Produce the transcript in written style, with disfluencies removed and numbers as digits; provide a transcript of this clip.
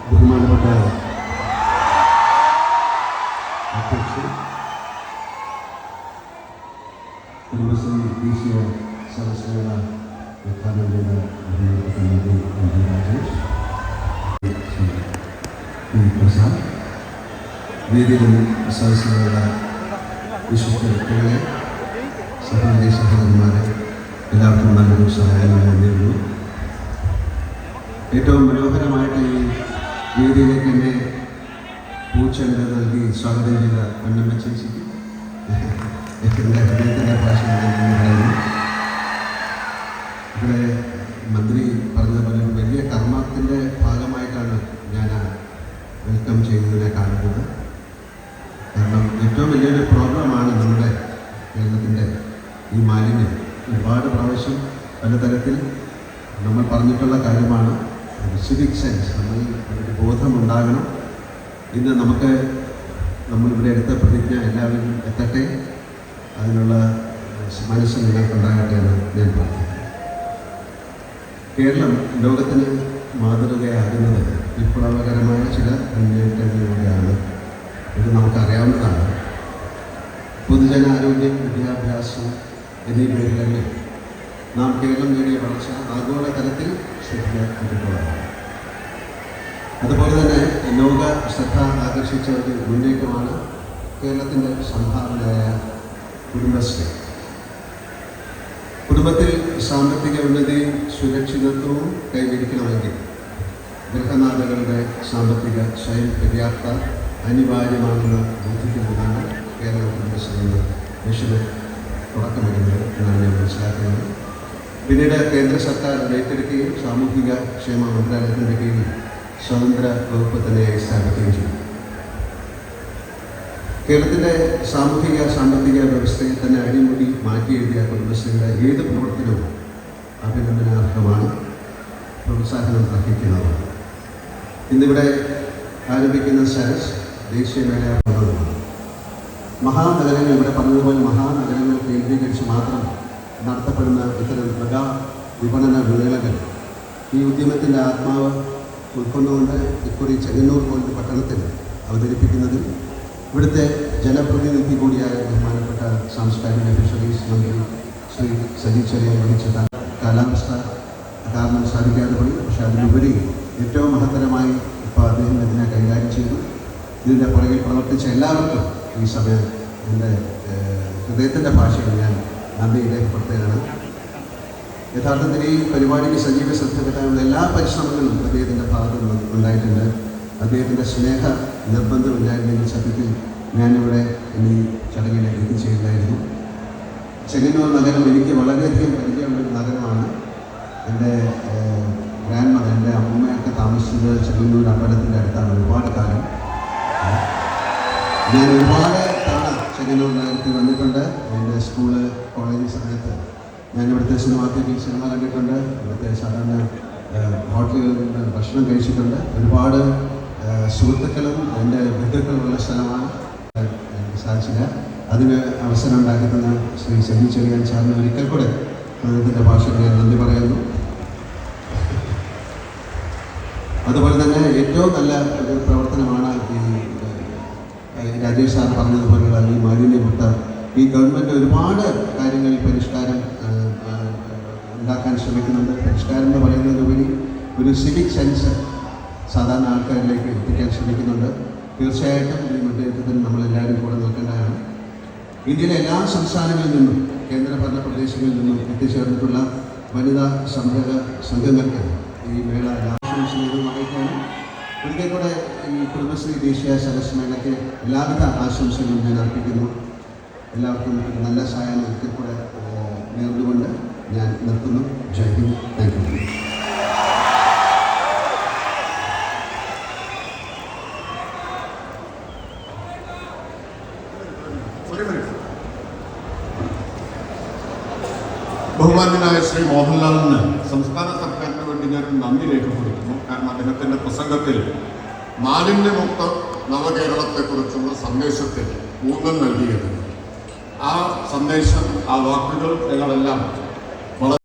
ബഹുമാനപ്പെട്ട അധ്യക്ഷൻ, കുടുംബശ്രീ ദേശീയ സദസ്സുകള ഉദ്ഘാടനം ചെയ്ത ബഹുമാനപ്പെട്ട മന്ത്രി എം രാജേഷ്, പ്രസാദ്, വേദിയിലും സദസ്സുകളുടെ വിശിഷ്ട വ്യക്തികളെ, സഹോദരി സഹോദരന്മാരെ, എല്ലാവർക്കും നല്ലൊരു സഹായമായി നേരുന്നു. ഏറ്റവും മനോഹരമായിട്ട് ഈ വേദിയിലേക്ക് എന്നെ പൂച്ചെണ്ട് നൽകി സ്വാഗതം ചെയ്ത പൊന്നമ്മ ചേച്ചിക്ക് എൻ്റെ ഹൃദയത്തിൻ്റെ ഭാഷ പറയുന്നു. ഇവിടെ മന്ത്രി പറഞ്ഞതുപോലെ വലിയ കർമ്മത്തിൻ്റെ ഭാഗമായിട്ടാണ് ഞാൻ വെൽക്കം ചെയ്യുന്നതിനെ കാണുന്നത്. കാരണം ഏറ്റവും വലിയൊരു പ്രോബ്ലമാണ് നമ്മുടെ കേരളത്തിൻ്റെ ഈ മാലിന്യം. ഒരുപാട് പ്രാവശ്യം പലതരത്തിൽ നമ്മൾ പറഞ്ഞിട്ടുള്ള കാര്യമാണ്. സിവിക് സെൻസ്, നമ്മൾ ഒരു ബോധമുണ്ടാകണം. ഇന്ന് നമ്മളിവിടെ എടുത്ത പ്രതിജ്ഞ എല്ലാവരും എത്തട്ടെ, അതിനുള്ള മനസ്സ് നിങ്ങൾക്കുണ്ടാകട്ടെ എന്ന് ഞാൻ പ്രാർത്ഥിക്കുന്നു. കേരളം ലോകത്തിന് മാതൃകയാകുന്നത് വിപ്ലവകരമായ ചില മുന്നേറ്റങ്ങളിലൂടെയാണ്. ഇത് നമുക്കറിയാവുന്നതാണ്. പൊതുജനാരോഗ്യം, വിദ്യാഭ്യാസം എന്നീ മേഖലകളിൽ നാം കേരളം നേടിയ വളർച്ച ആഗോള തലത്തിൽ ശ്രദ്ധിക്കപ്പെട്ടിട്ടുള്ളതാണ്. അതുപോലെ തന്നെ ലോക ശ്രദ്ധ ആകർഷിച്ച ഒരു മുന്നേറ്റമാണ് കേരളത്തിൻ്റെ സംഭാവനയായ കുടുംബശ്രീ. കുടുംബത്തിൽ സാമ്പത്തിക ഉന്നതിയും സുരക്ഷിതത്വവും കൈവരിക്കണമെങ്കിൽ ഗൃഹനാഥകളുടെ സാമ്പത്തിക സ്വയം പര്യാപ്ത അനിവാര്യമാണെന്ന് ബോധിക്കുന്നതാണ് കേരള കുടുംബശ്രീയുടെ മിഷന് തുടക്കമിടുന്നത് എന്നാണ് ഞാൻ മനസ്സിലാക്കുന്നത്. പിന്നീട് കേന്ദ്ര സർക്കാർ ഏറ്റെടുക്കുകയും സാമൂഹിക ക്ഷേമ മന്ത്രാലയത്തിൻ്റെ കീഴിൽ സ്വതന്ത്ര വകുപ്പ് തന്നെയായി സ്ഥാപിക്കുകയും ചെയ്തു. കേരളത്തിൻ്റെ സാമ്പത്തിക വ്യവസ്ഥയെ തന്നെ അടിമുടി മാറ്റിയെഴുതിയ കുടുംബശ്രീയുടെ ഏത് പ്രവർത്തനവും അഭിനന്ദനാർഹമാണ്, പ്രോത്സാഹനം അർഹിക്കുന്നതാണ്. ഇന്നിവിടെ ആരംഭിക്കുന്ന സരസ് ദേശീയമേളയാണ്. മഹാനഗരങ്ങൾ, ഇവിടെ പറഞ്ഞതുപോലെ മഹാനഗരങ്ങൾ കേന്ദ്രീകരിച്ച് മാത്രം നടത്തപ്പെടുന്ന ഇത്തരം മെഗാ വിപണന വേളകൾ ഈ ഉദ്യമത്തിൻ്റെ ആത്മാവ് ഉൾക്കൊണ്ടുകൊണ്ട് ഇക്കുറി ചെങ്ങന്നൂർ പോലൊരു പട്ടണത്തിൽ അവതരിപ്പിക്കുന്നതിൽ ഇവിടുത്തെ ജനപ്രതിനിധി കൂടിയായ ബഹുമാനപ്പെട്ട സാംസ്കാരിക ഫിഷറീസ് മന്ത്രി ശ്രീ സജി ചെറിയാൻ വഹിച്ച കാലാവസ്ഥ കാരണം സാധിക്കാതെ പോയി. പക്ഷേ അതിലുപരി ഏറ്റവും മഹത്തരമായി ഇപ്പോൾ അദ്ദേഹം ഇതിനെ കൈകാര്യം ചെയ്തു. ഇതിൻ്റെ പുറകിൽ പ്രവർത്തിച്ച എല്ലാവർക്കും ഈ സമയം എൻ്റെ ഹൃദയത്തിൻ്റെ ഭാഷയിൽ ഞാൻ നന്ദി രേഖപ്പെടുത്തുകയാണ്. യഥാർത്ഥത്തിൽ ഈ പരിപാടിക്ക് സജീവ ശ്രദ്ധ കിട്ടാനുള്ള എല്ലാ പരിശ്രമങ്ങളും അദ്ദേഹത്തിൻ്റെ ഭാഗത്തു ഉണ്ടായിട്ടുണ്ട്. അദ്ദേഹത്തിൻ്റെ സ്നേഹ നിർബന്ധമില്ലായിരുന്നെങ്കിൽ സത്യത്തിൽ ഞാനിവിടെ ഈ ചടങ്ങിനെ എത്തിച്ചേരുന്നായിരുന്നു. ചെങ്ങന്നൂർ നഗരം എനിക്ക് വളരെയധികം പരിചയമുള്ളൊരു നഗരമാണ്. എൻ്റെ ഗ്രാൻഡ് മദർ, എൻ്റെ അമ്മയൊക്കെ താമസിച്ചത് ചെങ്ങന്നൂർ അമ്പലത്തിൻ്റെ അടുത്താണ് ഒരുപാട് കാലം. ഞാൻ ഒരുപാട് തവണ ചെങ്ങന്നൂർ നഗരത്തിൽ വന്നിട്ടുണ്ട്. എൻ്റെ സ്കൂള് കോളേജ് സമയത്ത് ഞാൻ ഇവിടുത്തെ സിനിമ കണ്ടിട്ടുണ്ട്. ഇവിടുത്തെ സാധാരണ ഹോട്ടലുകളിൽ നിന്ന് ഭക്ഷണം കഴിച്ചിട്ടുണ്ട്. ഒരുപാട് സുഹൃത്തുക്കളും എൻ്റെ ബന്ധുക്കളുമുള്ള സ്ഥലമാണ്. എനിക്ക് സാധിച്ചില്ല. അതിന് അവസരം ഉണ്ടാക്കി തന്ന ശ്രീ സജി ചെറിയാൻ സാറിന് ഒരിക്കൽ കൂടെ അദ്ദേഹത്തിൻ്റെ ഭാഷയിൽ ഞാൻ നന്ദി പറയുന്നു. അതുപോലെ തന്നെ ഏറ്റവും നല്ല ഒരു പ്രവർത്തനമാണ് ഈ രാജേഷ് സാർ പറഞ്ഞതുപോലെയുള്ള ഈ മാലിന്യമുക്ത ഈ ഗവൺമെൻറ് ഒരുപാട് കാര്യങ്ങളിൽ പരിഷ്കാരം ഉണ്ടാക്കാൻ ശ്രമിക്കുന്നുണ്ട്. പരിഷ്കാരം എന്ന് പറയുന്നതിനുപരി ഒരു സിവിക് സെൻസ് സാധാരണ ആൾക്കാരിലേക്ക് എത്തിക്കാൻ ശ്രമിക്കുന്നുണ്ട്. തീർച്ചയായിട്ടും ഈ മുന്നേറ്റത്തിന് നമ്മളെല്ലാവരും കൂടെ നിൽക്കേണ്ടതാണ്. ഇന്ത്യയിലെ എല്ലാ സംസ്ഥാനങ്ങളിൽ നിന്നും കേന്ദ്രഭരണ പ്രദേശങ്ങളിൽ നിന്നും എത്തിച്ചേർന്നിട്ടുള്ള വനിതാ സംരംഭക സംഘങ്ങൾക്ക് ഈ മേള ആശംസകളും അറിയിക്കാനും ഒരിക്കൽ കൂടെ ഈ കുടുംബശ്രീ ദേശീയ സദസ് മേളയ്ക്ക് എല്ലാവിധ ആശംസകളും ഞാൻ അർപ്പിക്കുന്നു. എല്ലാവർക്കും നല്ല സഹായം ഒരിക്കൽ കൂടെ നേർന്നുകൊണ്ട് ഞാൻ നിർത്തുന്നു. ജയ് ഹിന്ദ്. Thank you. ബഹുമാന്യനായ ശ്രീ മോഹൻലാലിന് സംസ്ഥാന സർക്കാരിന് വേണ്ടി ഞാൻ നന്ദി രേഖപ്പെടുത്തുന്നു. കാരണം അദ്ദേഹത്തിൻ്റെ പ്രസംഗത്തിൽ മാലിന്യമുക്ത നവകേരളത്തെക്കുറിച്ചുള്ള സന്ദേശത്തിൽ ഊന്നൽ നൽകിയത് ആ സന്ദേശം, ആ വാക്കുകൾ ഞങ്ങളെല്ലാം